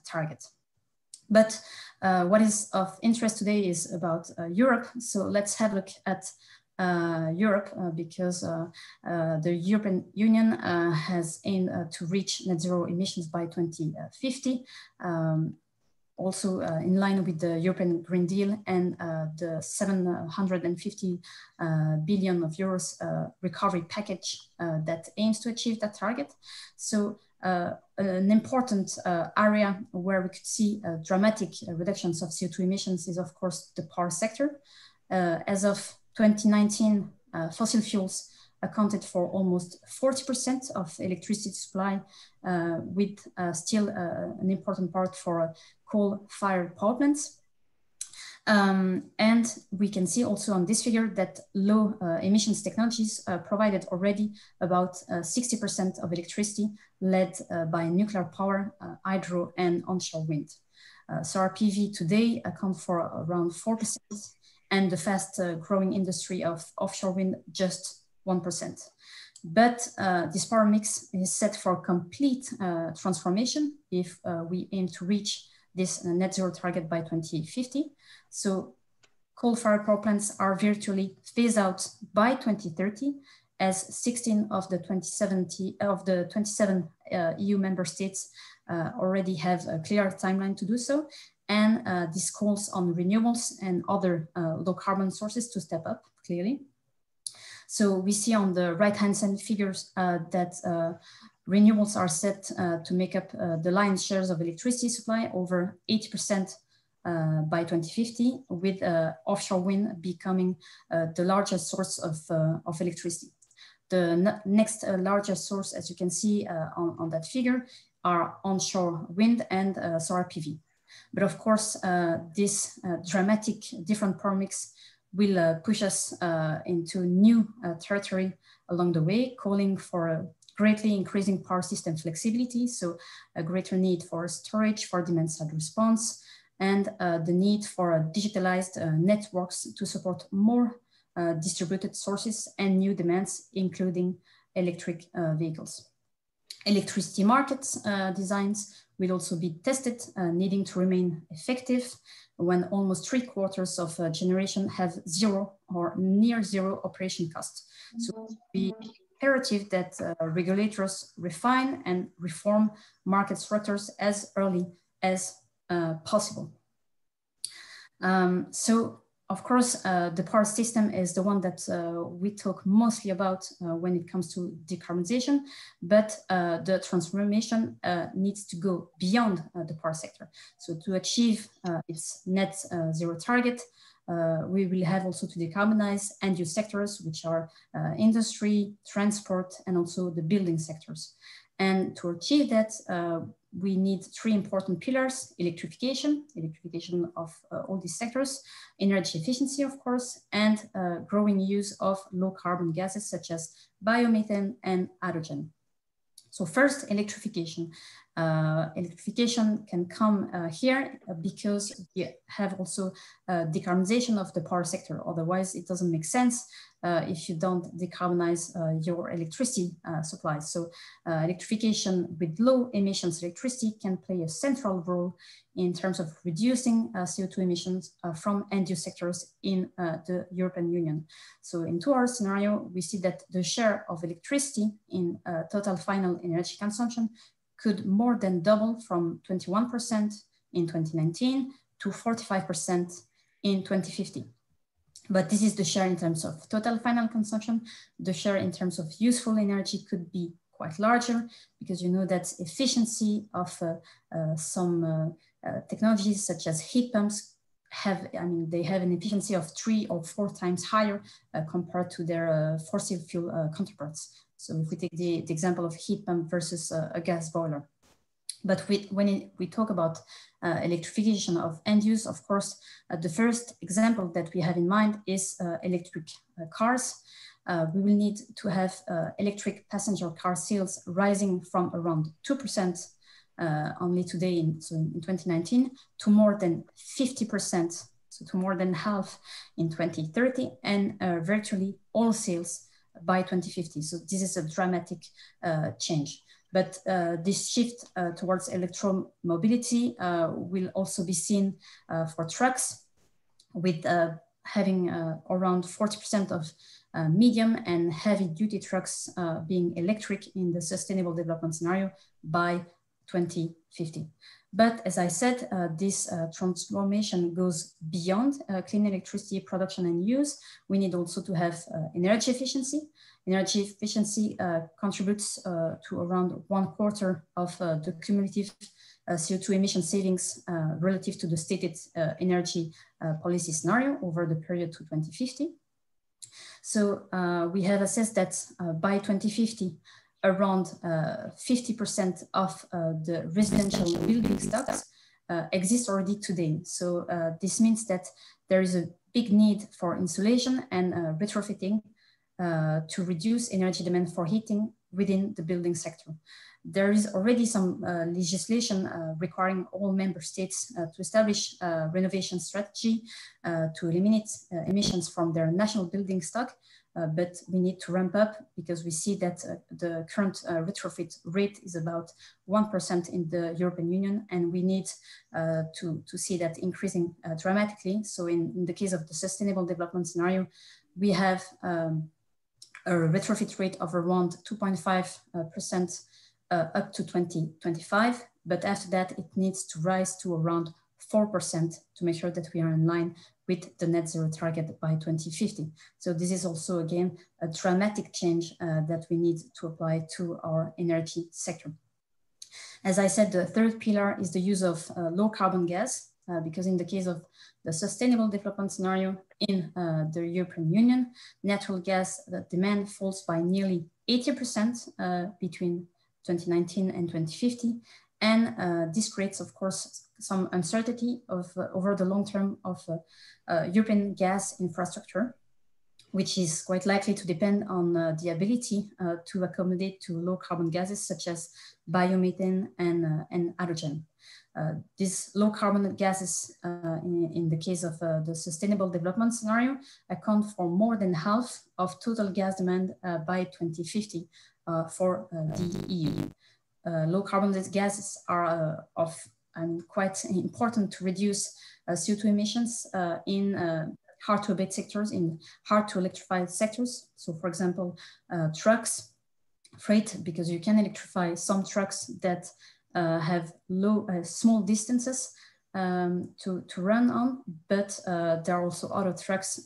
target. But what is of interest today is about Europe. So let's have a look at Europe because the European Union has aimed to reach net zero emissions by 2050. Also in line with the European Green Deal and the 750 billion of euros recovery package that aims to achieve that target. So an important area where we could see dramatic reductions of CO2 emissions is of course the power sector. As of 2019, fossil fuels accounted for almost 40% of electricity supply, with still an important part for coal-fired power plants. And we can see also on this figure that low emissions technologies provided already about 60% of electricity led by nuclear power, hydro and onshore wind. Solar PV today account for around 4%, and the fast growing industry of offshore wind just 1%. But this power mix is set for complete transformation if we aim to reach this net zero target by 2050. So coal-fired power plants are virtually phased out by 2030, as 16 of the 27 EU member states already have a clear timeline to do so. And this calls on renewables and other low carbon sources to step up clearly. So we see on the right-hand side figures that renewables are set to make up the lion's shares of electricity supply, over 80% by 2050, with offshore wind becoming the largest source of electricity. The next largest source, as you can see on that figure, are onshore wind and solar PV. But of course, this dramatic different power mix will push us into new territory along the way, calling for a greatly increasing power system flexibility, so a greater need for storage for demand-side response, and the need for digitalized networks to support more distributed sources and new demands, including electric vehicles. Electricity markets designs will also be tested, needing to remain effective when almost 3/4 of generation have zero or near zero operation costs. So it will be imperative that regulators refine and reform market structures as early as possible. So of course, the power system is the one that we talk mostly about when it comes to decarbonization, but the transformation needs to go beyond the power sector. So to achieve its net zero target, we will have also to decarbonize end-use sectors, which are industry, transport, and also the building sectors. And to achieve that, we need three important pillars: electrification of all these sectors, energy efficiency, of course, and growing use of low carbon gases such as biomethane and hydrogen. So first, electrification. Electrification can come here because we have also decarbonization of the power sector. Otherwise, it doesn't make sense if you don't decarbonize your electricity supply. So electrification with low emissions electricity can play a central role in terms of reducing CO2 emissions from end-use sectors in the European Union. So in our scenario, we see that the share of electricity in total final energy consumption could more than double from 21% in 2019 to 45% in 2050. But this is the share in terms of total final consumption. The share in terms of useful energy could be quite larger, because you know that efficiency of some technologies such as heat pumps they have an efficiency of 3 or 4 times higher compared to their fossil fuel counterparts. So if we take the example of heat pump versus a gas boiler. But when we talk about electrification of end use, of course, the first example that we have in mind is electric cars. We will need to have electric passenger car sales rising from around 2% only today in 2019 to more than 50%, so to more than half in 2030, and virtually all sales by 2050. So this is a dramatic change. But this shift towards electromobility will also be seen for trucks, with having around 40% of medium and heavy duty trucks being electric in the sustainable development scenario by 2050. But as I said, this transformation goes beyond clean electricity production and use. We need also to have energy efficiency. Energy efficiency contributes to around 1/4 of the cumulative CO2 emission savings relative to the stated energy policy scenario over the period to 2050. So we have assessed that by 2050, around 50% of the residential building stocks exist already today. So this means that there is a big need for insulation and retrofitting to reduce energy demand for heating within the building sector. There is already some legislation requiring all member states to establish a renovation strategy to eliminate emissions from their national building stock. But we need to ramp up, because we see that the current retrofit rate is about 1% in the European Union, and we need to see that increasing dramatically. So in the case of the sustainable development scenario, we have a retrofit rate of around 2.5% up to 2025, but after that it needs to rise to around 4% to make sure that we are in line with the net zero target by 2050. So this is also, again, a dramatic change that we need to apply to our energy sector. As I said, the third pillar is the use of low carbon gas, because in the case of the sustainable development scenario in the European Union, natural gas demand falls by nearly 80% between 2019 and 2050. And this creates, of course, some uncertainty over the long term of European gas infrastructure, which is quite likely to depend on the ability to accommodate to low carbon gases such as biomethane and hydrogen. These low carbon gases, in the case of the sustainable development scenario, account for more than half of total gas demand by 2050 for the EU. Low carbon gases are quite important to reduce CO2 emissions in hard to abate sectors, in hard to electrify sectors. So for example, trucks, freight, because you can electrify some trucks that have small distances to run on, but there are also other trucks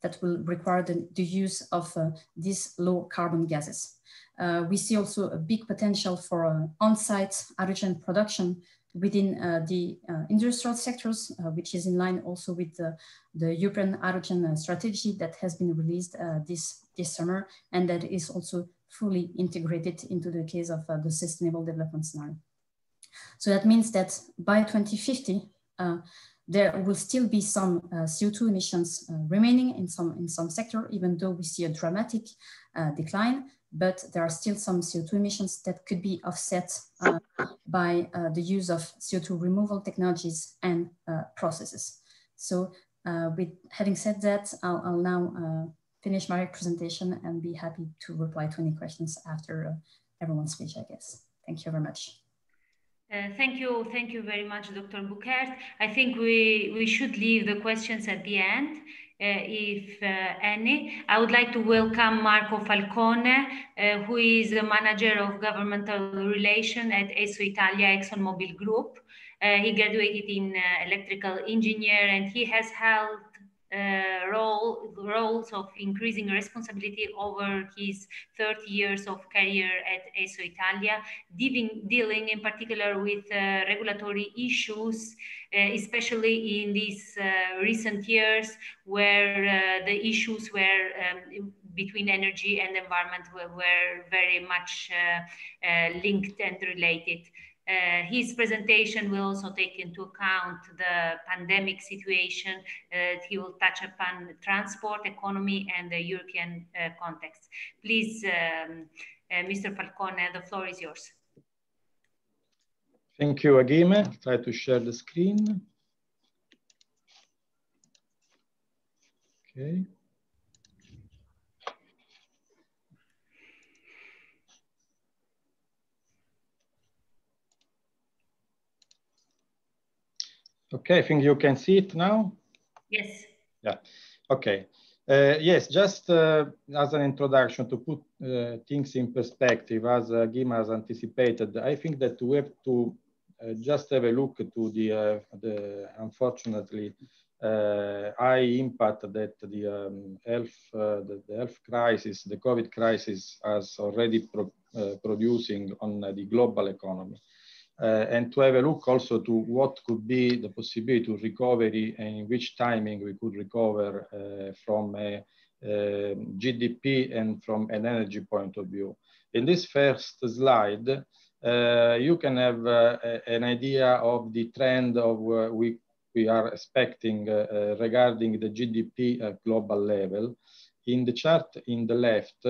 that will require the use of these low carbon gases. We see also a big potential for on-site hydrogen production within the industrial sectors, which is in line also with the European hydrogen strategy that has been released this summer, and that is also fully integrated into the case of the sustainable development scenario. So that means that by 2050, there will still be some CO2 emissions remaining in some sector, even though we see a dramatic decline. But there are still some CO2 emissions that could be offset by the use of CO2 removal technologies and processes. So with having said that, I'll now finish my presentation and be happy to reply to any questions after everyone's speech, I guess. Thank you very much. Thank you very much, Dr. Buchert. I think we should leave the questions at the end, if any. I would like to welcome Marco Falcone, who is the Manager of Governmental Relations at ESO Italia ExxonMobil Group. He graduated in electrical engineer, and he has held roles of increasing responsibility over his 30 years of career at ESO Italia, dealing in particular with regulatory issues, especially in these recent years, where the issues were between energy and environment were very much linked and related. His presentation will also take into account the pandemic situation. He will touch upon transport, economy, and the European context. Please, Mr. Falcone, the floor is yours. Thank you, Agime. Try to share the screen. Okay. Okay, I think you can see it now. Yes. Yeah. Okay. Yes, just as an introduction to put things in perspective, as Gima has anticipated, I think that we have to just have a look to the unfortunately high impact that the health crisis, the COVID crisis, has already producing on the global economy. And to have a look also to what could be the possibility to recovery and in which timing we could recover from a GDP and from an energy point of view. In this first slide, you can have an idea of the trend of we are expecting regarding the GDP at global level. In the chart in the left,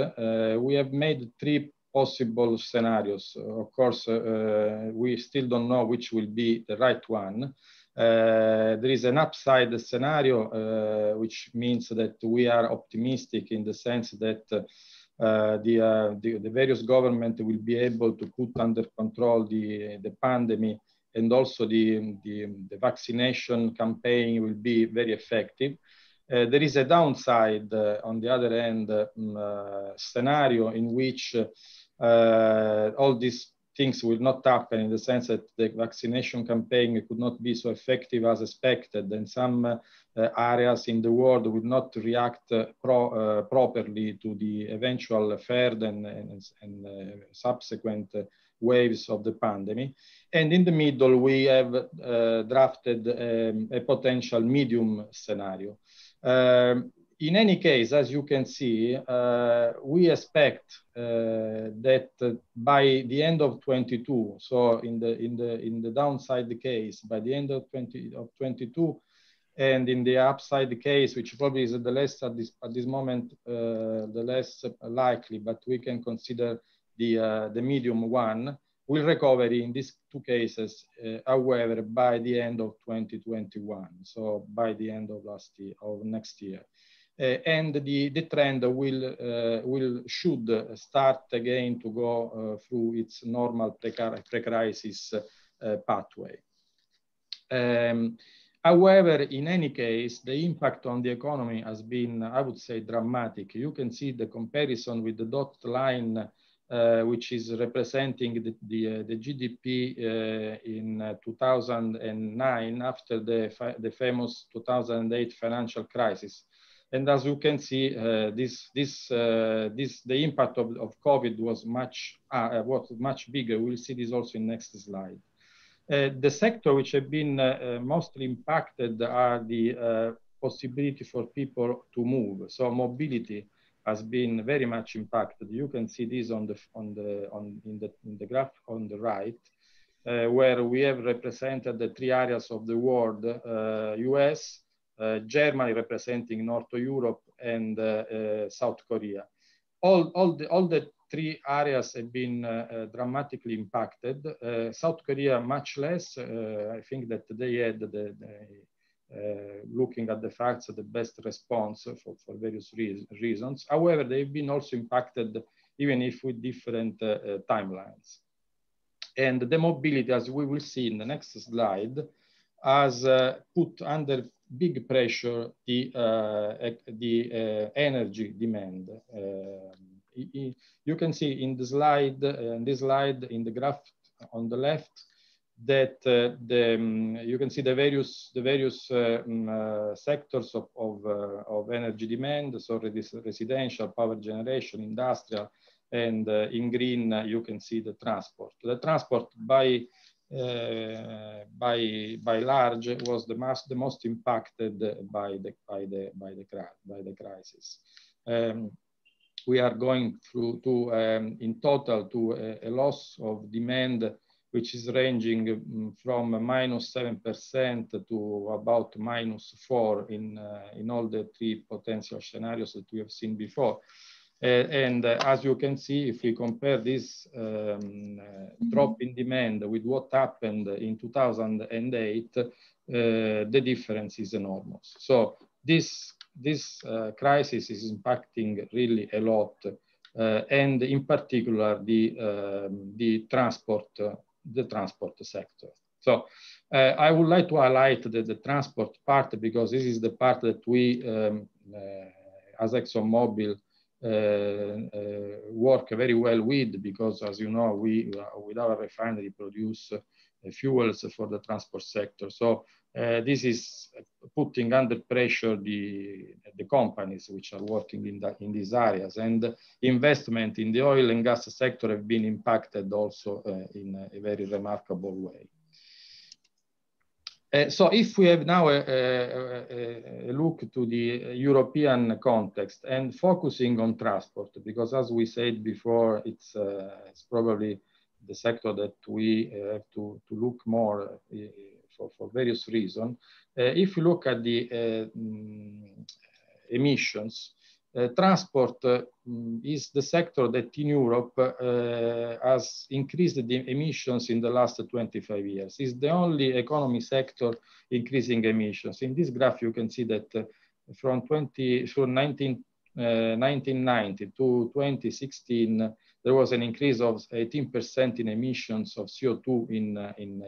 we have made three possible scenarios. Of course, we still don't know which will be the right one. There is an upside scenario, which means that we are optimistic in the sense that the various governments will be able to put under control the pandemic, and also the vaccination campaign will be very effective. There is a downside, on the other hand, scenario in which all these things will not happen, in the sense that the vaccination campaign could not be so effective as expected, and some areas in the world will not react properly to the eventual third and subsequent waves of the pandemic. And in the middle, we have drafted a potential medium scenario. In any case, as you can see, we expect that by the end of 22, so in the downside case, by the end of 22, and in the upside case, which probably is the less at this moment, the less likely, but we can consider the medium one, will recover in these two cases, however, by the end of 2021, so by the end of next year. And the trend should start again to go through its normal pre-crisis pathway. However, in any case, the impact on the economy has been, I would say, dramatic. You can see the comparison with the dotted line, which is representing the GDP in 2009 after the famous 2008 financial crisis. And as you can see, the impact of COVID was much bigger. We'll see this also in next slide. The sector which have been mostly impacted are the possibility for people to move. So mobility has been very much impacted. You can see this in the graph on the right, where we have represented the three areas of the world: US, Germany representing North Europe, and South Korea. All the three areas have been dramatically impacted. South Korea much less. I think that they had looking at the facts, the best response for various reasons. However, they've been also impacted, even if with different timelines. And the mobility, as we will see in the next slide, has put under big pressure the energy demand. You can see in the slide, in the graph on the left, that you can see the various sectors of energy demand. So residential, power generation, industrial, and in green you can see the transport. The transport by large was the most impacted by the crisis. We are going through in total to a loss of demand which is ranging from -7% to about -4% in all the three potential scenarios that we have seen before. And as you can see, if we compare this drop in demand with what happened in 2008, the difference is enormous. So this crisis is impacting really a lot, and in particular the transport sector. So I would like to highlight the transport part, because this is the part that we, as ExxonMobil, work very well with, because as you know, we, with our refinery, produce fuels for the transport sector. So this is putting under pressure the companies which are working in these areas, and investment in the oil and gas sector have been impacted also in a very remarkable way. So if we have now a look to the European context and focusing on transport, because as we said before, it's probably the sector that we have to look more for various reasons. If you look at the emissions, transport is the sector that in Europe has increased the emissions in the last 25 years. It's the only economy sector increasing emissions. In this graph, you can see that from 1990 to 2016, there was an increase of 18% in emissions of CO2 in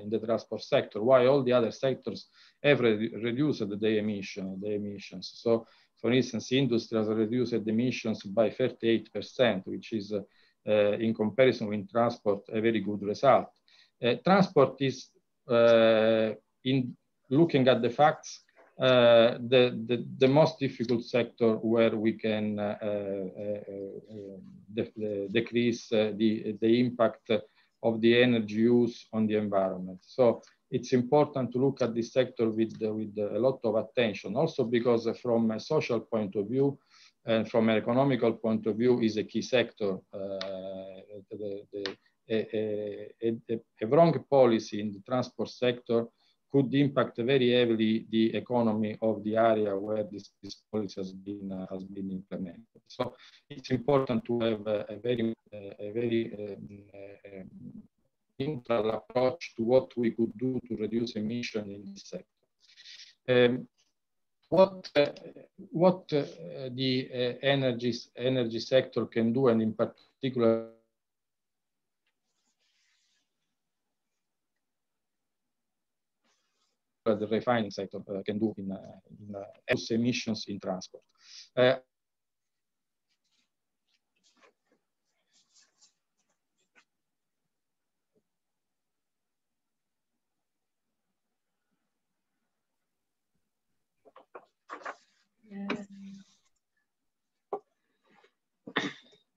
the transport sector, while all the other sectors have reduced the emissions. So, for instance, industry has reduced emissions by 38%, which is, in comparison with transport, a very good result. Transport is, in looking at the facts, the most difficult sector where we can decrease the impact of the energy use on the environment. So it's important to look at this sector with a lot of attention, also because from a social point of view and from an economical point of view is a key sector. A wrong policy in the transport sector could impact very heavily the economy of the area where this policy has been implemented. So it's important to have a very neutral approach to what we could do to reduce emission in this sector. What the energy sector can do, and in particular the refining sector can do in reduce emissions in transport.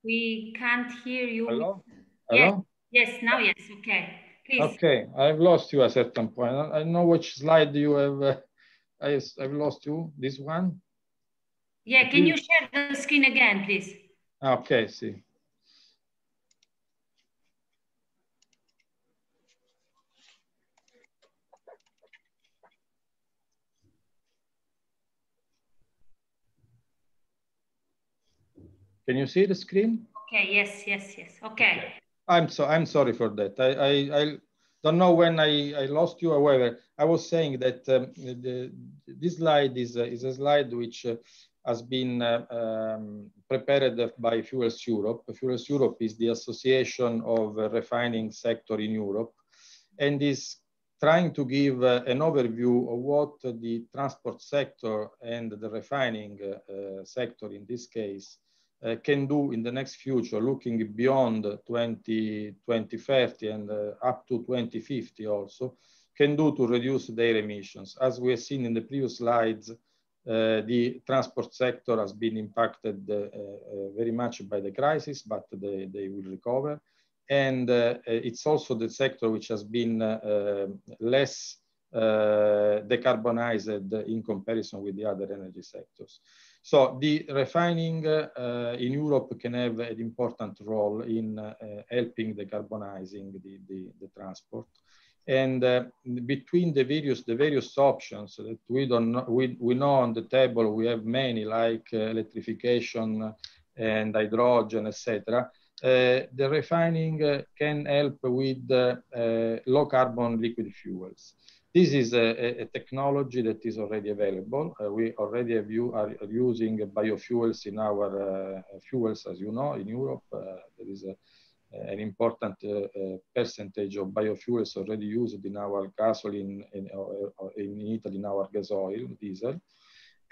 We can't hear you. Hello? Yes. Hello? Yes, now yes, okay. Please. Okay, I've lost you at a certain point. I don't know which slide you have. I've lost you, this one? Yeah, can you share the screen again, please? Okay, see. Can you see the screen? Okay, yes. Okay. I'm sorry for that. I don't know when I lost you. However, I was saying that this slide is a slide which has been prepared by Fuels Europe. Fuels Europe is the association of refining sector in Europe, and is trying to give an overview of what the transport sector and the refining sector in this case can do in the next future, looking beyond 2030 and up to 2050 also, can do to reduce their emissions. As we have seen in the previous slides, the transport sector has been impacted very much by the crisis, but they will recover. And it's also the sector which has been less decarbonized in comparison with the other energy sectors. So the refining in Europe can have an important role in helping decarbonizing the transport. And between the various options that we know on the table, we have many, like electrification and hydrogen, etc. The refining can help with low carbon liquid fuels. This is a technology that is already available. We already are using biofuels in our fuels, as you know, in Europe. There is an important percentage of biofuels already used in our gasoline, in Italy, in our gasoil, diesel.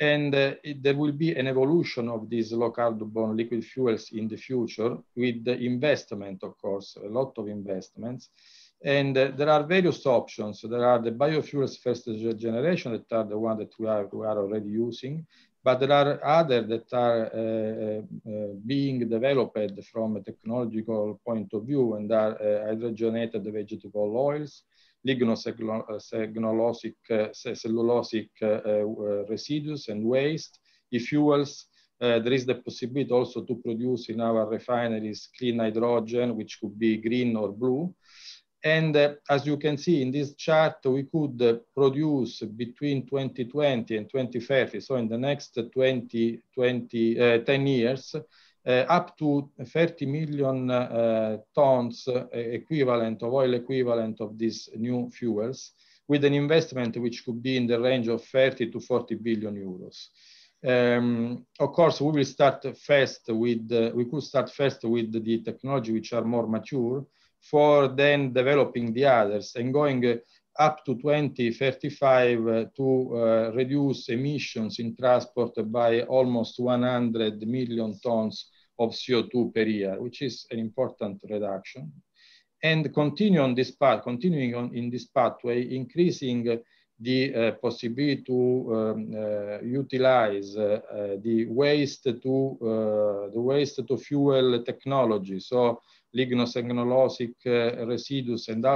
And there will be an evolution of these low carbon liquid fuels in the future with the investment, of course, a lot of investments. And there are various options. There are the biofuels first generation that are the one that we are already using, but there are others that are being developed from a technological point of view and are hydrogenated vegetable oils, lignocellulosic residues and waste, e-fuels. There is the possibility also to produce in our refineries clean hydrogen, which could be green or blue. And as you can see in this chart, we could produce between 2020 and 2030, so in the next 10 years, up to 30 million tons equivalent of oil equivalent of these new fuels, with an investment which could be in the range of 30 to 40 billion euros. Of course, we will start first with we could start first with the technology which are more mature, for then developing the others and going up to 2035 to reduce emissions in transport by almost 100 million tons of CO2 per year, which is an important reduction. And continuing on in this pathway, increasing the possibility to utilize the waste to fuel technology. So lignocellulosic residues and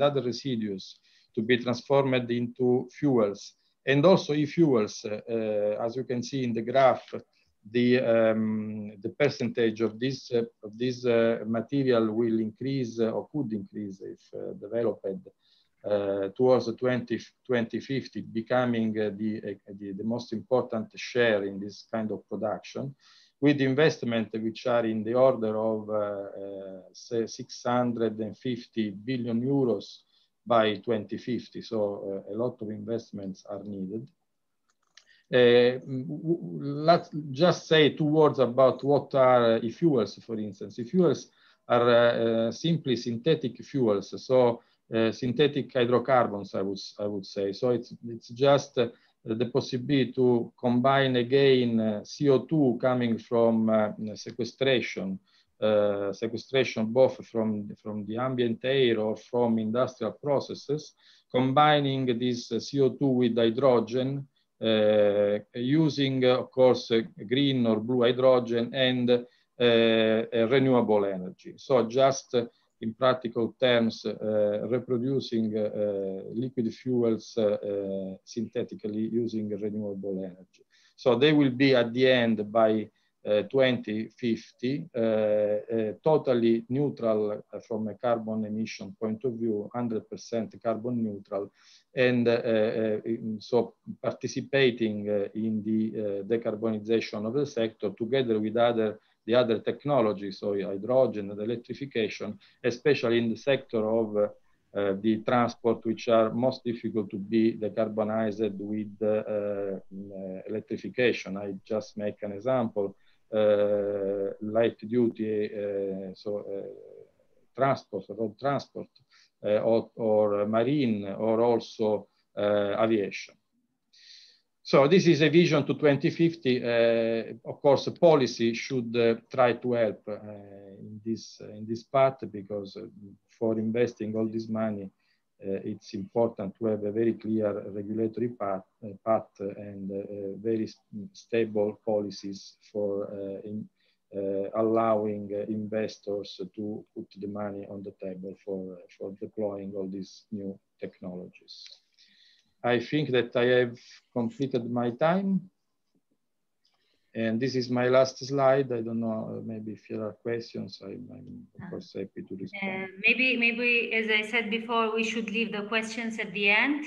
other residues to be transformed into fuels, and also e-fuels. As you can see in the graph, the percentage of this material will increase or could increase if developed towards 2050, becoming the most important share in this kind of production, with investment which are in the order of 650 billion euros by 2050. So a lot of investments are needed. Let's just say 2 words about what are e-fuels, for instance. E-fuels are simply synthetic fuels, so synthetic hydrocarbons, I would say. So it's just the possibility to combine again CO2 coming from sequestration both from the ambient air or from industrial processes, combining this CO2 with hydrogen, using, of course, green or blue hydrogen and renewable energy. So just in practical terms, reproducing liquid fuels synthetically using renewable energy. So they will be at the end by 2050, totally neutral from a carbon emission point of view, 100% carbon neutral, and so participating in the decarbonization of the sector together with the other technologies, so hydrogen and electrification, especially in the sector of the transport, which are most difficult to be decarbonized with electrification. I just make an example. Light duty, transport, road transport, or marine, or also aviation. So this is a vision to 2050. Of course, policy should try to help in this path, because for investing all this money, it's important to have a very clear regulatory path and very stable policies for allowing investors to put the money on the table for deploying all these new technologies. I think that I have completed my time. And this is my last slide. I don't know, maybe if there are questions, I'm of course happy to respond. Maybe, as I said before, we should leave the questions at the end.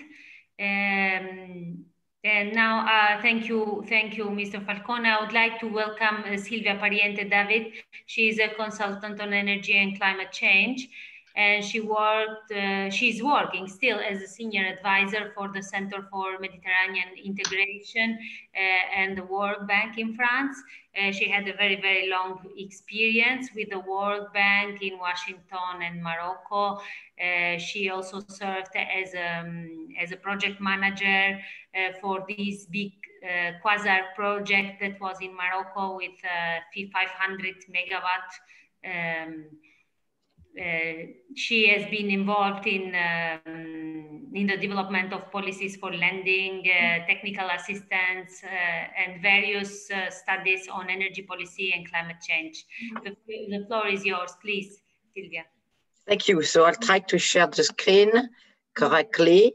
And now, thank you, Mr. Falcone. I would like to welcome Silvia Pariente David. She is a consultant on energy and climate change. and she's working still as a senior advisor for the Center for Mediterranean Integration and the World Bank in France. She had a very, very long experience with the World Bank in Washington and Morocco. She also served as a project manager for this big quasar project that was in Morocco with 500 megawatt. She has been involved in the development of policies for lending, technical assistance, and various studies on energy policy and climate change. The floor is yours, please, Silvia. Thank you. So I'll try to share the screen correctly.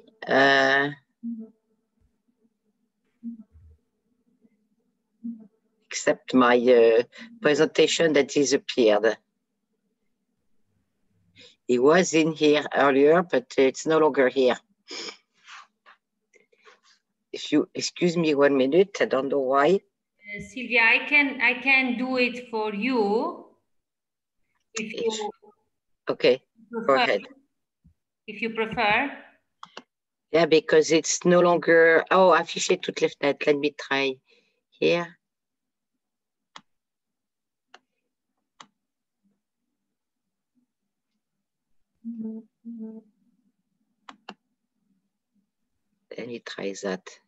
Except my presentation that disappeared. It was in here earlier, but it's no longer here. If you excuse me 1 minute, I don't know why. Silvia, I can do it for you. If you okay, prefer, go ahead. If you prefer. Yeah, because it's no longer. Oh, afficher toutes les fenêtres. Let me try here. Let me try that.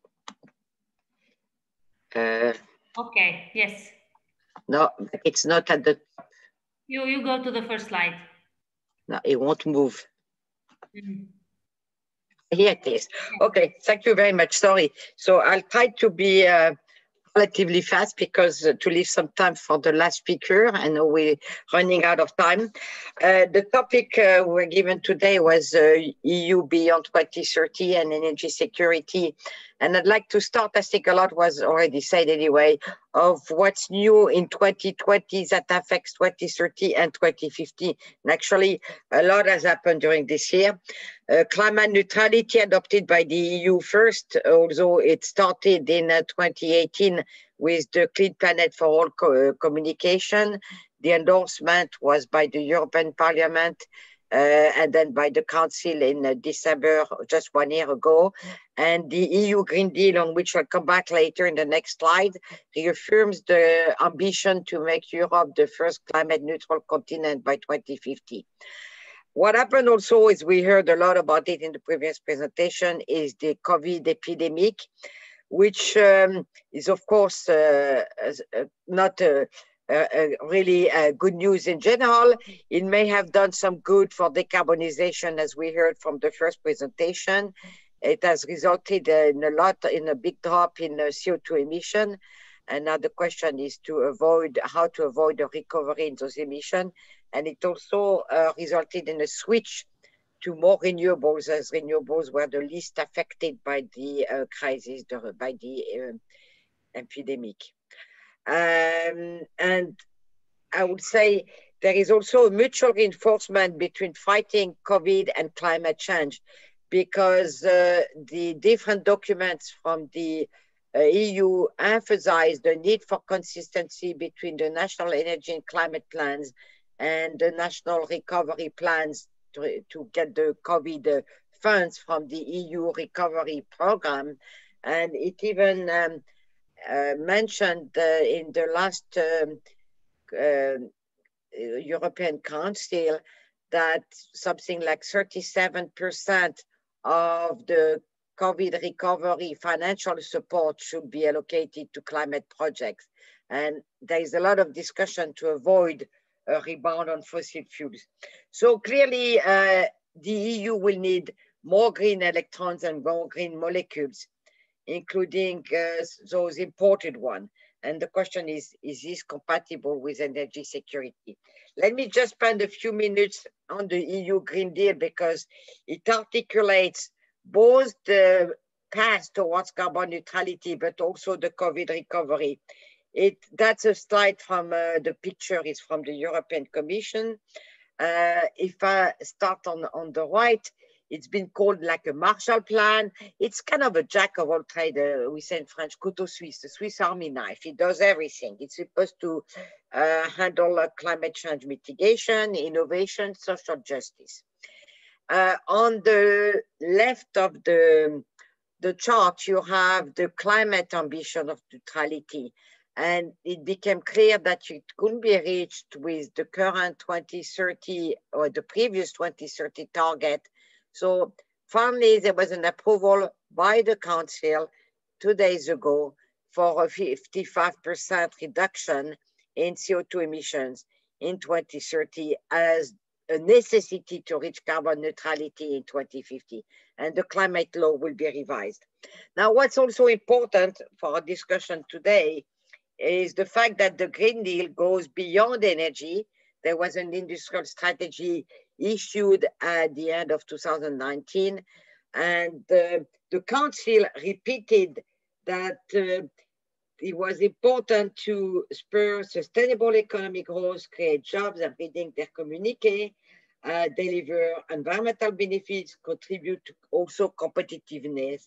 Okay, yes. No, it's not at the top. You go to the first slide. No, it won't move. Mm-hmm. Here it is. Okay, thank you very much. Sorry. So I'll try to be relatively fast because to leave some time for the last speaker. I know we're running out of time. The topic we're given today was EU beyond 2030 and energy security. And I'd like to start, I think a lot was already said anyway, of what's new in 2020 that affects 2030 and 2050. And actually, a lot has happened during this year. Climate neutrality adopted by the EU first, although it started in 2018 with the Clean Planet for All communication. The endorsement was by the European Parliament and then by the Council in December, just 1 year ago. And the EU Green Deal, on which I'll come back later in the next slide, reaffirms the ambition to make Europe the first climate neutral continent by 2050. What happened also is we heard a lot about it in the previous presentation is the COVID epidemic, which is of course not really good news in general. It may have done some good for decarbonization, as we heard from the first presentation. It has resulted in a big drop in CO2 emission. And now the question is how to avoid a recovery in those emissions. And it also resulted in a switch to more renewables, as renewables were the least affected by the crisis, by the epidemic. And I would say there is also a mutual reinforcement between fighting COVID and climate change, because the different documents from the EU emphasize the need for consistency between the national energy and climate plans and the national recovery plans to get the COVID funds from the EU recovery program. And it even mentioned in the last European Council that something like 37% of the COVID recovery financial support should be allocated to climate projects. And there is a lot of discussion to avoid a rebound on fossil fuels. So clearly, the EU will need more green electrons and more green molecules, including those imported ones. And the question is this compatible with energy security? Let me just spend a few minutes on the EU Green Deal because it articulates both the path towards carbon neutrality, but also the COVID recovery. That's a slide from the picture is from the European Commission. If I start on the right, it's been called like a Marshall Plan. It's kind of a jack of all trades. We say in French, couteau suisse, the Swiss Army knife. It does everything. It's supposed to handle climate change mitigation, innovation, social justice. On the left of the chart, you have the climate ambition of neutrality. And it became clear that it couldn't be reached with the current 2030 or the previous 2030 target. So finally, there was an approval by the Council 2 days ago for a 55% reduction in CO2 emissions in 2030 as a necessity to reach carbon neutrality in 2050. And the climate law will be revised. Now, what's also important for our discussion today is the fact that the Green Deal goes beyond energy. There was an industrial strategy issued at the end of 2019, and the Council repeated that it was important to spur sustainable economic growth, create jobs, I'm reading their communique, deliver environmental benefits, contribute to also competitiveness,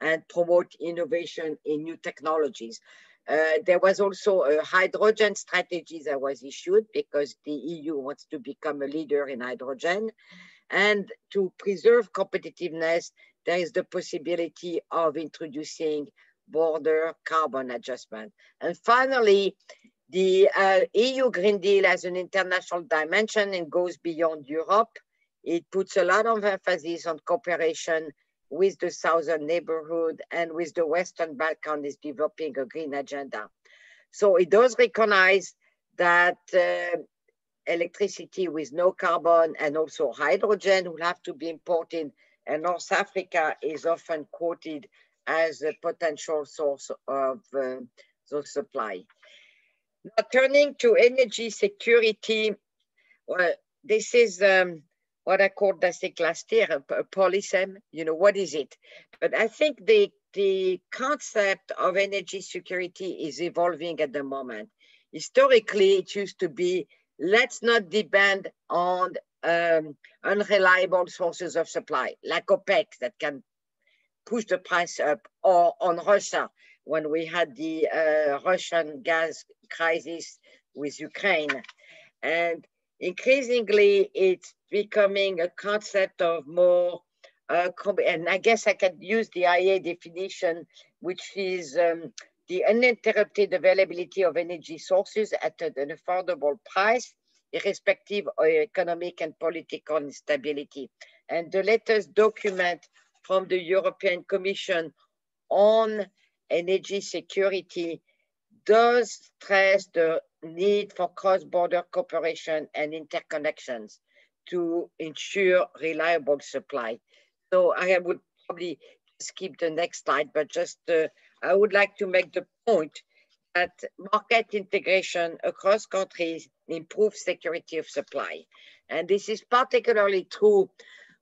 and promote innovation in new technologies. There was also a hydrogen strategy that was issued because the EU wants to become a leader in hydrogen. And to preserve competitiveness, there is the possibility of introducing border carbon adjustment. And finally, the EU Green Deal has an international dimension and goes beyond Europe. It puts a lot of emphasis on cooperation with the southern neighborhood and with the Western Balkans is developing a green agenda. So it does recognize that electricity with no carbon and also hydrogen will have to be imported, and North Africa is often quoted as a potential source of those supply. Now, turning to energy security, well, this is what I called, I think last year, a polysem. You know, what is it? But I think the concept of energy security is evolving at the moment. Historically, it used to be, let's not depend on unreliable sources of supply, like OPEC that can push the price up, or on Russia when we had the Russian gas crisis with Ukraine. And increasingly, it's becoming a concept of more, and I guess I can use the AIEE definition, which is the uninterrupted availability of energy sources at an affordable price, irrespective of economic and political instability. And the latest document from the European Commission on energy security does stress the need for cross-border cooperation and interconnections to ensure reliable supply. So I would probably skip the next slide, but just I would like to make the point that market integration across countries improves security of supply. And this is particularly true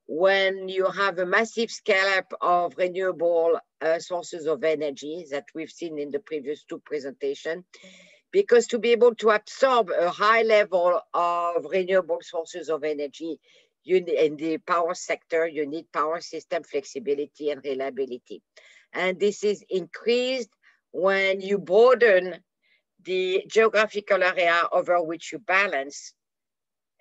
when you have a massive scale-up of renewable sources of energy that we've seen in the previous two presentations, because to be able to absorb a high level of renewable sources of energy, in the power sector, you need power system flexibility and reliability. And this is increased when you broaden the geographical area over which you balance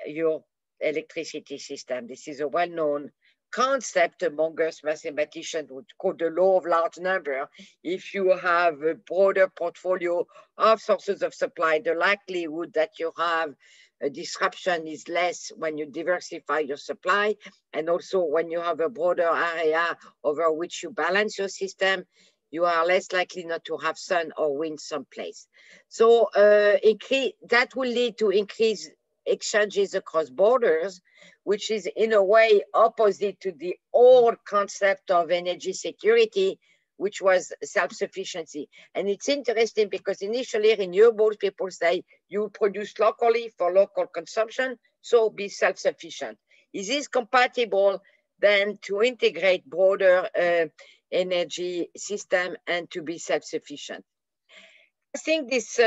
your electricity system. This is a well-known concept among us mathematicians, would call the law of large number. If you have a broader portfolio of sources of supply, the likelihood that you have a disruption is less when you diversify your supply. And also when you have a broader area over which you balance your system, you are less likely not to have sun or wind someplace. So that will lead to increased exchanges across borders, which is in a way opposite to the old concept of energy security, which was self-sufficiency. And it's interesting because initially renewables, people say you produce locally for local consumption, so be self-sufficient. Is this compatible then to integrate broader energy system and to be self-sufficient? I think this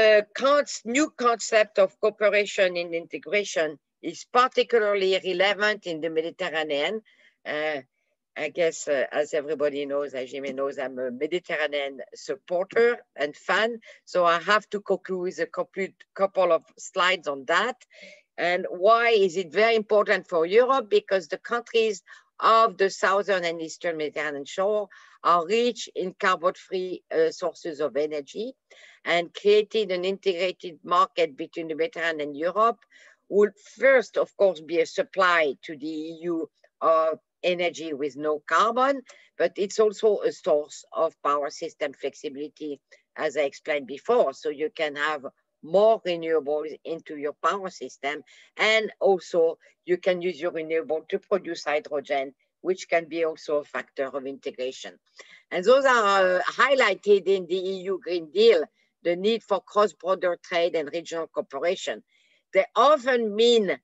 new concept of cooperation and integration is particularly relevant in the Mediterranean. I guess, as everybody knows, as Jimmy knows, I'm a Mediterranean supporter and fan. So I have to conclude with a couple of slides on that. And why is it very important for Europe? Because the countries of the southern and eastern Mediterranean shore are rich in carbon-free sources of energy, and creating an integrated market between the Mediterranean and Europe would first, of course, be a supply to the EU of energy with no carbon, but it's also a source of power system flexibility, as I explained before. So you can have more renewables into your power system, and also you can use your renewable to produce hydrogen, which can be also a factor of integration. And those are highlighted in the EU Green Deal, the need for cross-border trade and regional cooperation. They often mean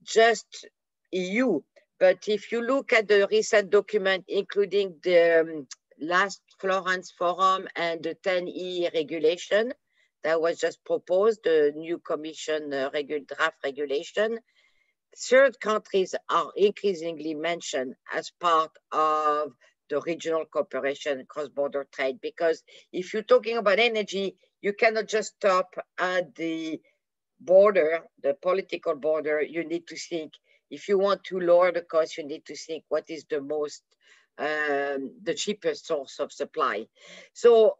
just EU, but if you look at the recent document, including the last Florence Forum and the 10E regulation that was just proposed, the new Commission draft regulation, third countries are increasingly mentioned as part of the regional cooperation, cross-border trade, because if you're talking about energy, you cannot just stop at the border, the political border. You need to think, if you want to lower the cost, you need to think what is the most, the cheapest source of supply. So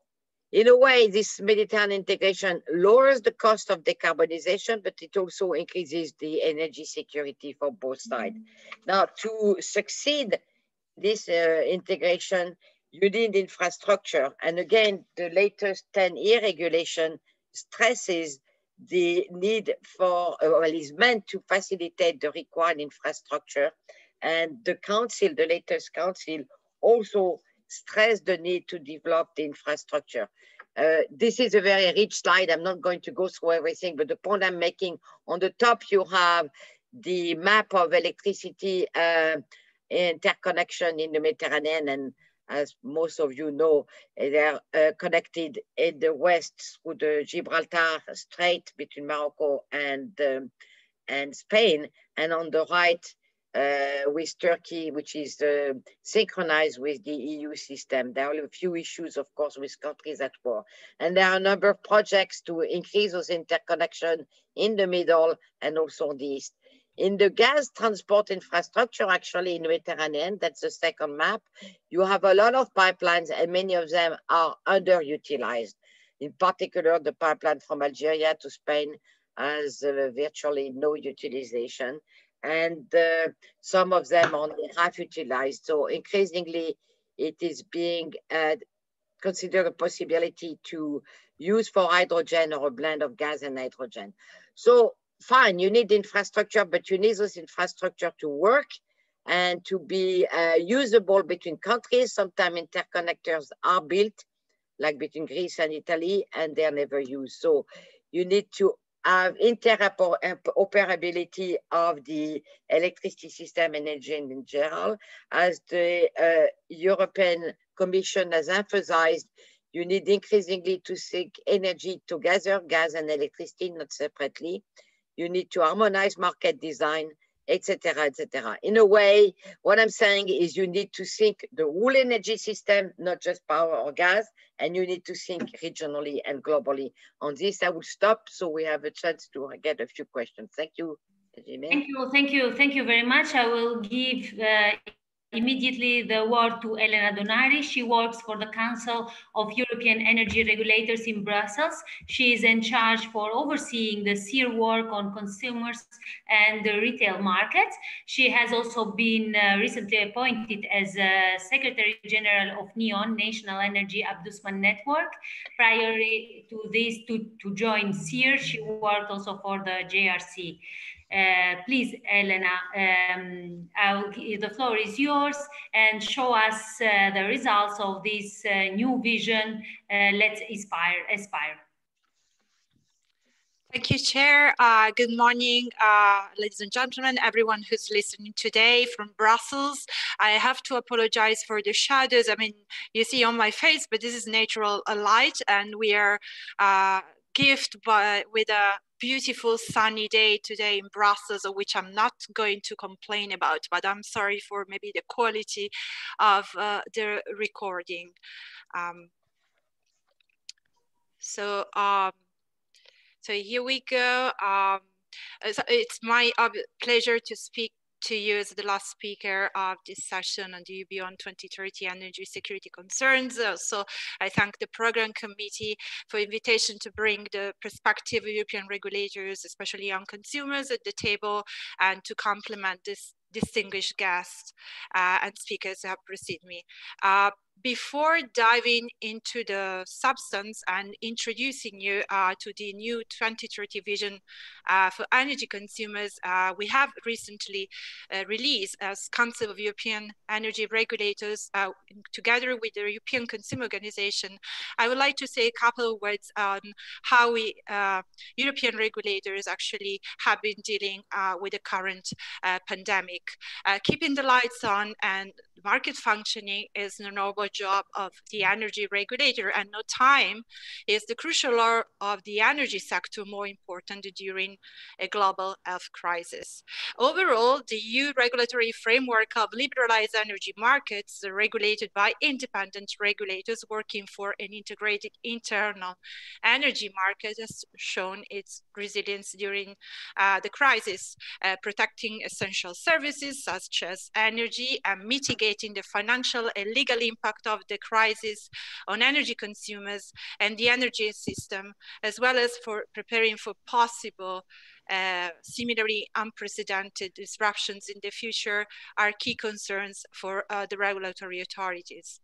in a way, this Mediterranean integration lowers the cost of decarbonization, but it also increases the energy security for both sides. Now, to succeed this integration, you need infrastructure. And again, the latest 10E regulation stresses the need for, well, is meant to facilitate the required infrastructure. And the council, the latest council, also stressed the need to develop the infrastructure. This is a very rich slide. I'm not going to go through everything, but the point I'm making, on the top, you have the map of electricity interconnection in the Mediterranean, and as most of you know, they're connected in the west through the Gibraltar Strait between Morocco and Spain, and on the right with Turkey, which is synchronized with the EU system. There are a few issues, of course, with countries at war. And there are a number of projects to increase those interconnection in the middle and also the east. In the gas transport infrastructure, actually in the Mediterranean, that's the second map, you have a lot of pipelines and many of them are underutilized. In particular, the pipeline from Algeria to Spain has virtually no utilization. And some of them only half utilized. So increasingly, it is being considered a possibility to use for hydrogen or a blend of gas and nitrogen. So fine, you need infrastructure, but you need this infrastructure to work and to be usable between countries. Sometimes interconnectors are built, like between Greece and Italy, and they're never used. So you need to have interoperability of the electricity system and energy in general. As the European Commission has emphasized, you need increasingly to seek energy together, gas and electricity, not separately. You need to harmonize market design, etc., etc. In a way, what I'm saying is you need to think the whole energy system, not just power or gas, and you need to think regionally and globally. On this, I will stop so we have a chance to get a few questions. Thank you, Jimmy. Thank you very much. I will give immediately the word to Elena Donari. She works for the Council of European Energy Regulators in Brussels. She is in charge for overseeing the SEER work on consumers and the retail markets. She has also been recently appointed as Secretary General of NEON, National Energy Ombudsman Network. Prior to this, to join SEER, she worked also for the JRC. Please, Elena, the floor is yours, and show us the results of this new vision. Let's aspire. Thank you, Chair. Good morning, ladies and gentlemen, everyone who's listening today from Brussels. I have to apologize for the shadows. I mean, you see on my face, but this is natural light, and we are gifted with a beautiful sunny day today in Brussels, which I'm not going to complain about, but I'm sorry for maybe the quality of the recording. So here we go. So it's my pleasure to speak to you as the last speaker of this session on the Beyond 2030 energy security concerns. So I thank the program committee for invitation to bring the perspective of European regulators, especially young consumers, at the table, and to complement this distinguished guests and speakers who have preceded me. Before diving into the substance and introducing you to the new 2030 vision for energy consumers, we have recently released as Council of European Energy Regulators, together with the European Consumer Organization. I would like to say a couple of words on how we European regulators actually have been dealing with the current pandemic. Keeping the lights on and market functioning is the normal job of the energy regulator, and no time is the crucial role of the energy sector more important during a global health crisis. Overall, the EU regulatory framework of liberalized energy markets regulated by independent regulators working for an integrated internal energy market has shown its resilience during the crisis, protecting essential services such as energy and mitigating the financial and legal impact of the crisis on energy consumers and the energy system, as well as for preparing for possible similarly unprecedented disruptions in the future are key concerns for the regulatory authorities.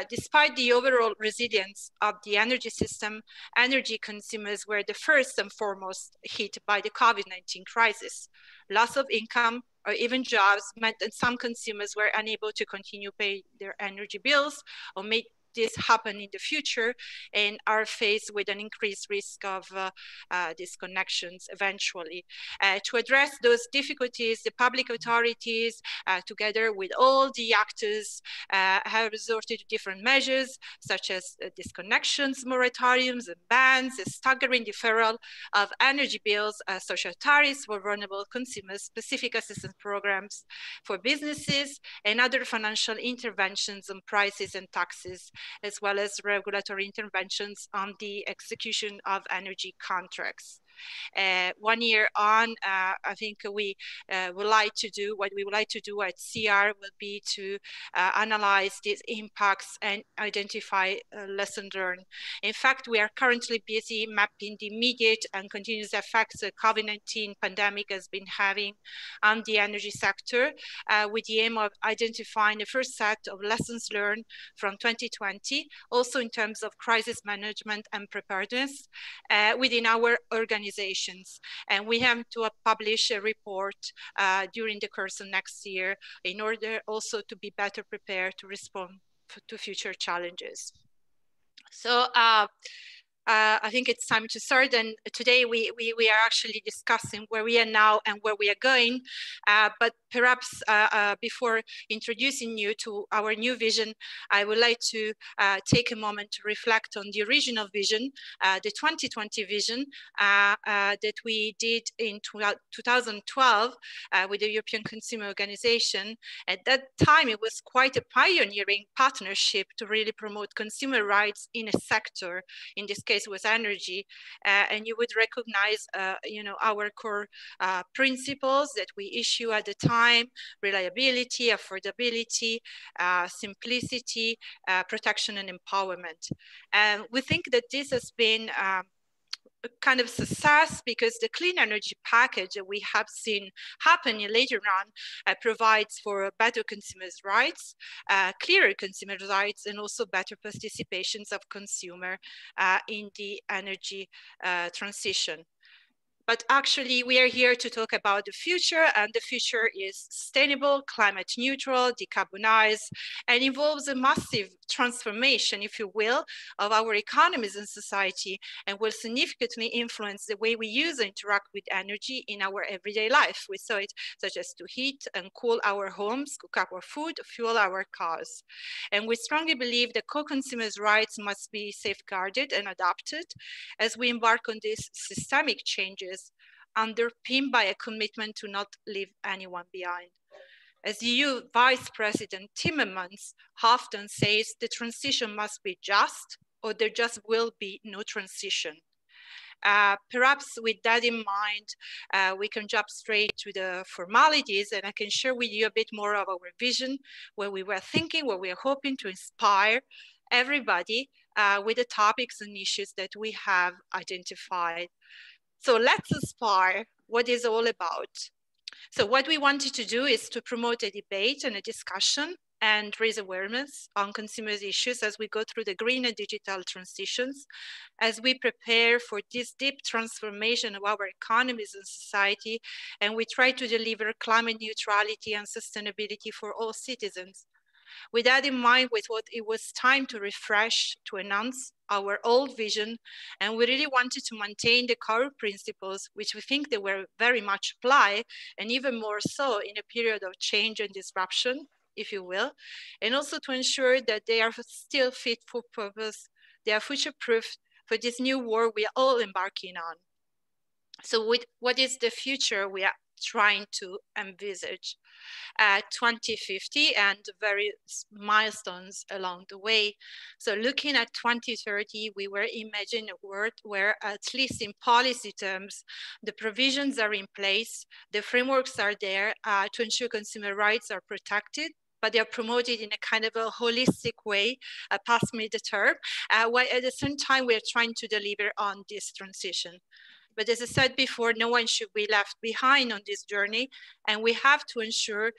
Despite the overall resilience of the energy system, energy consumers were the first and foremost hit by the COVID-19 crisis. Loss of income or even jobs meant that some consumers were unable to continue paying their energy bills or made this happen in the future and are faced with an increased risk of disconnections eventually. To address those difficulties, the public authorities, together with all the actors, have resorted to different measures, such as disconnections, moratoriums, and bans, a staggering deferral of energy bills, social tariffs for vulnerable consumers, specific assistance programs for businesses, and other financial interventions on prices and taxes, as well as regulatory interventions on the execution of energy contracts. 1 year on, I think we would like to do, what we would like to do at CR will be to analyze these impacts and identify lessons learned. In fact, we are currently busy mapping the immediate and continuous effects the COVID-19 pandemic has been having on the energy sector, with the aim of identifying the first set of lessons learned from 2020, also in terms of crisis management and preparedness within our organizations. And we have to publish a report during the course of next year in order also to be better prepared to respond to future challenges. So I think it's time to start, and today we are actually discussing where we are now and where we are going, but perhaps before introducing you to our new vision, I would like to take a moment to reflect on the original vision, the 2020 vision that we did in 2012 with the European Consumer Organization. At that time, it was quite a pioneering partnership to really promote consumer rights in a sector, in this case was energy, and you would recognize our core principles that we issue at the time: reliability, affordability, simplicity, protection, and empowerment. And we think that this has been kind of success because the clean energy package that we have seen happening later on provides for better consumers' rights, clearer consumer rights, and also better participations of consumer in the energy transition. But actually, we are here to talk about the future, and the future is sustainable, climate neutral, decarbonized, and involves a massive transformation, if you will, of our economies and society, and will significantly influence the way we use and interact with energy in our everyday life. We saw it such as to heat and cool our homes, cook our food, fuel our cars. And we strongly believe that co-consumers' rights must be safeguarded and adapted as we embark on these systemic changes, underpinned by a commitment to not leave anyone behind. As EU Vice President Timmermans often says, the transition must be just, or there just will be no transition. Perhaps with that in mind, we can jump straight to the formalities, and I can share with you a bit more of our vision, where we were thinking, where we are hoping to inspire everybody with the topics and issues that we have identified. So let's aspire what it's all about. So what we wanted to do is to promote a debate and a discussion and raise awareness on consumers' issues as we go through the green and digital transitions, as we prepare for this deep transformation of our economies and society, and we try to deliver climate neutrality and sustainability for all citizens. With that in mind, we thought it was time to refresh, to enhance our old vision, and we really wanted to maintain the core principles, which we think they were very much applied, and even more so in a period of change and disruption, if you will, and also to ensure that they are still fit for purpose, they are future-proof for this new war we are all embarking on. So what is the future we are trying to envisage? 2050 and various milestones along the way. So looking at 2030, we were imagining a world where, at least in policy terms, the provisions are in place, the frameworks are there to ensure consumer rights are protected, but they are promoted in a kind of a holistic way, past me the term, while at the same time we are trying to deliver on this transition. But as I said before, no one should be left behind on this journey. And we have to ensure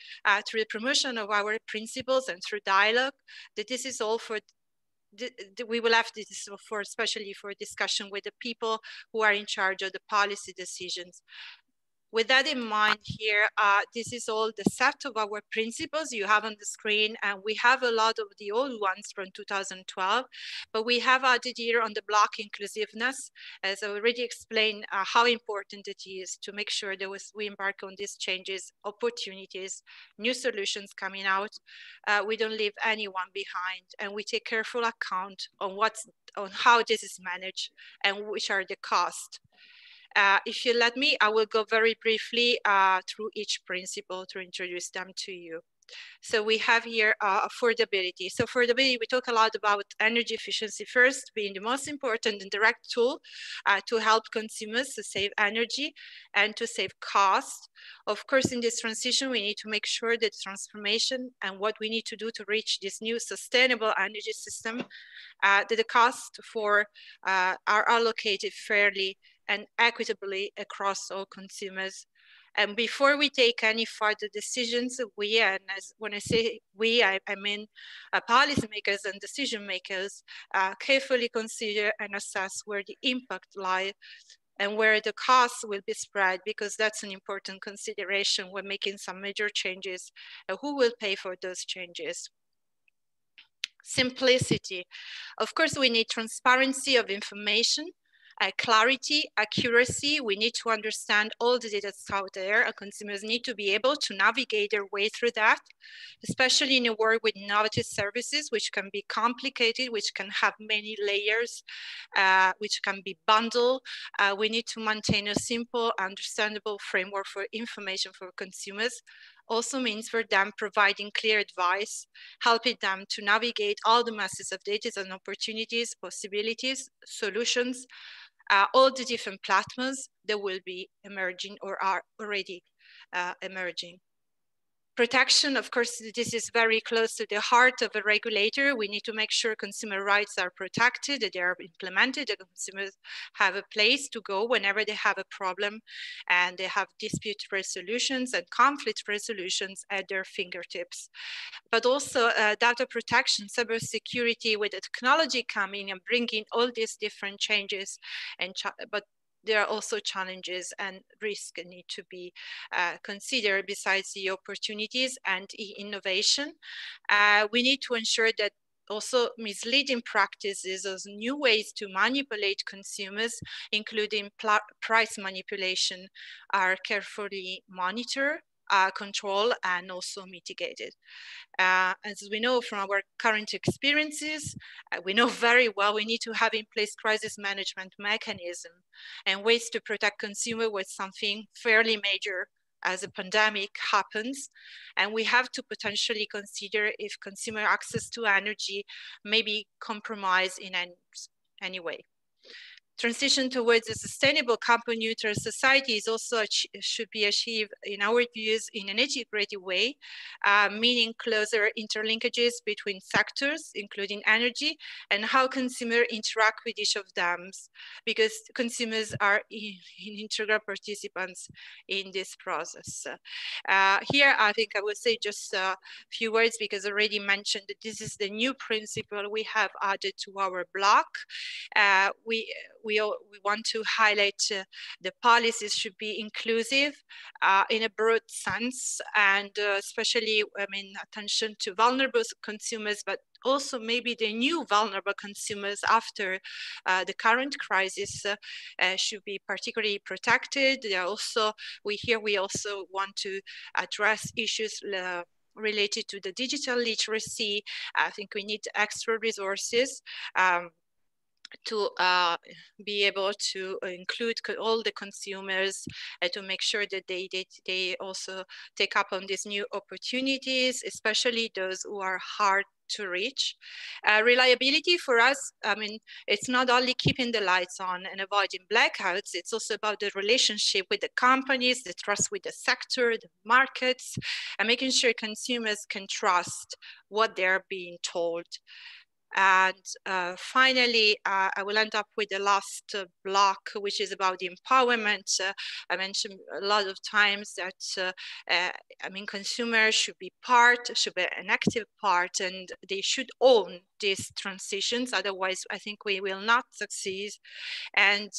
through the promotion of our principles and through dialogue that this is all for, we will have this for, especially for discussion with the people who are in charge of the policy decisions. With that in mind here, this is all the set of our principles you have on the screen, and we have a lot of the old ones from 2012, but we have added here on the block inclusiveness, as I already explained how important it is to make sure that we embark on these changes, opportunities, new solutions coming out. We don't leave anyone behind, and we take careful account on how this is managed and which are the costs. If you let me, I will go very briefly through each principle to introduce them to you. So we have here affordability. So affordability, we talk a lot about energy efficiency first, being the most important and direct tool to help consumers to save energy and to save cost. Of course, in this transition, we need to make sure that transformation and what we need to do to reach this new sustainable energy system, that the costs for are allocated fairly and equitably across all consumers. And before we take any further decisions, we, and when I say we, I mean policymakers and decision makers, carefully consider and assess where the impact lies and where the costs will be spread, because that's an important consideration when making some major changes, and who will pay for those changes. Simplicity. Of course, we need transparency of information, clarity, accuracy. We need to understand all the data that's out there, and consumers need to be able to navigate their way through that, especially in a world with innovative services, which can be complicated, which can have many layers, which can be bundled. We need to maintain a simple, understandable framework for information for consumers. Also means for them providing clear advice, helping them to navigate all the masses of data and opportunities, possibilities, solutions, all the different platforms that will be emerging or are already emerging. Protection, of course, this is very close to the heart of a regulator. We need to make sure consumer rights are protected, that they are implemented, that consumers have a place to go whenever they have a problem, and they have dispute resolutions and conflict resolutions at their fingertips. But also data protection, cybersecurity, with the technology coming and bringing all these different changes, and but there are also challenges and risks need to be considered besides the opportunities and innovation. We need to ensure that also misleading practices as new ways to manipulate consumers, including price manipulation, are carefully monitored, controlled, and also mitigated. As we know from our current experiences, we know very well we need to have in place crisis management mechanism and ways to protect consumer when something fairly major as a pandemic happens. And we have to potentially consider if consumer access to energy may be compromised in any way. Transition towards a sustainable carbon neutral society is also should be achieved, in our views, in an integrated way, meaning closer interlinkages between sectors, including energy, and how consumers interact with each of them, because consumers are integral participants in this process. Here, I think I will say just a few words, because I already mentioned that this is the new principle we have added to our block. We want to highlight the policies should be inclusive in a broad sense, and especially, attention to vulnerable consumers, but also maybe the new vulnerable consumers after the current crisis should be particularly protected. We also want to address issues related to the digital literacy. I think we need extra resources to be able to include all the consumers to make sure that they also take up on these new opportunities, especially those who are hard to reach. Reliability for us, it's not only keeping the lights on and avoiding blackouts, it's also about the relationship with the companies, the trust with the sector, the markets, and making sure consumers can trust what they're being told. And finally, I will end up with the last block, which is about the empowerment. I mentioned a lot of times that, consumers should be an active part, and they should own these transitions. Otherwise, I think we will not succeed. And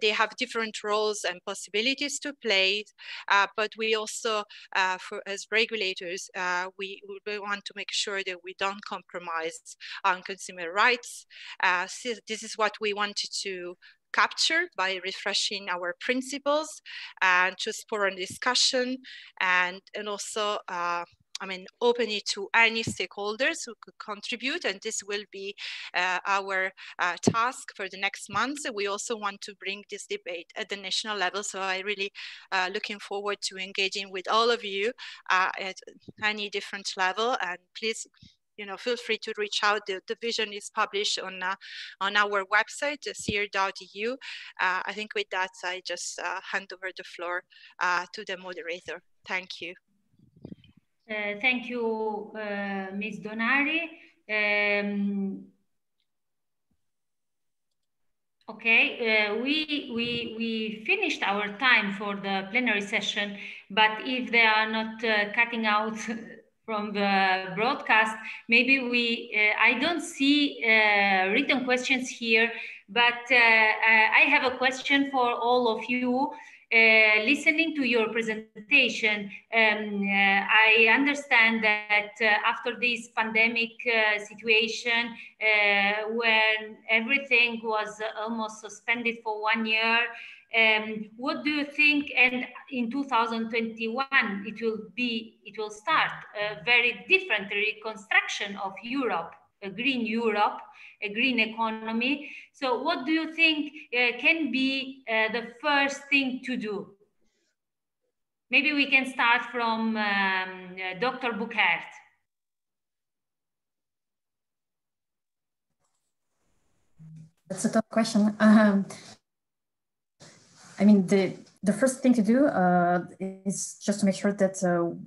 they have different roles and possibilities to play. But we also, as regulators, we want to make sure that we don't compromise on consumer rights. So this is what we wanted to capture by refreshing our principles and to spur on discussion, and also open it to any stakeholders who could contribute, and this will be our task for the next months. We also want to bring this debate at the national level, so I really looking forward to engaging with all of you at any different level, and please feel free to reach out. The vision is published on our website, seer.eu. I think with that, I just hand over the floor to the moderator. Thank you. Thank you, Ms. Donari. Okay, we finished our time for the plenary session, but if they are not cutting out from the broadcast, maybe I don't see written questions here, but I have a question for all of you. Listening to your presentation, I understand that after this pandemic situation, when everything was almost suspended for 1 year, what do you think? And in 2021, it will start a very different reconstruction of Europe, a green Europe, a green economy. So what do you think can be the first thing to do? Maybe we can start from Dr. Buchert. That's a tough question. The first thing to do is just to make sure that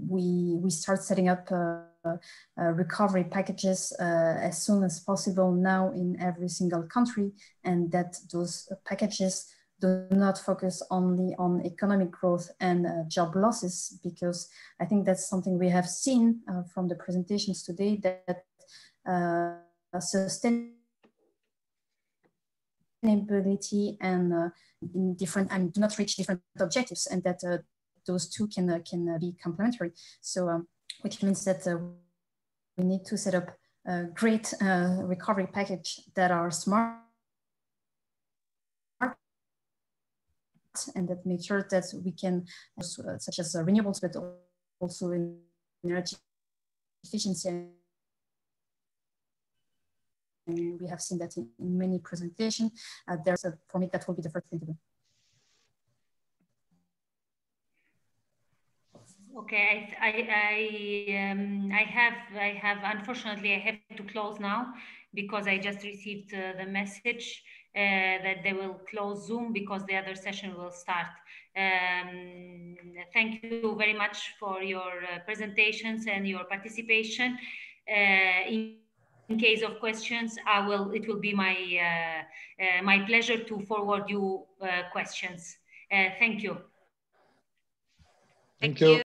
we start setting up recovery packages as soon as possible now in every single country, and that those packages do not focus only on economic growth and job losses, because I think that's something we have seen from the presentations today, that sustainable sustainability and in different, and do not reach different objectives, and that those two can be complementary. So which means that we need to set up a great recovery package that are smart and that make sure that we can, such as renewables, but also in energy efficiency. And we have seen that in many presentations. There's for me, that will be the first thing to do. Okay, unfortunately, I have to close now because I just received the message that they will close Zoom because the other session will start. Thank you very much for your presentations and your participation. In case of questions, it will be my my pleasure to forward you questions. Thank you. Thank you.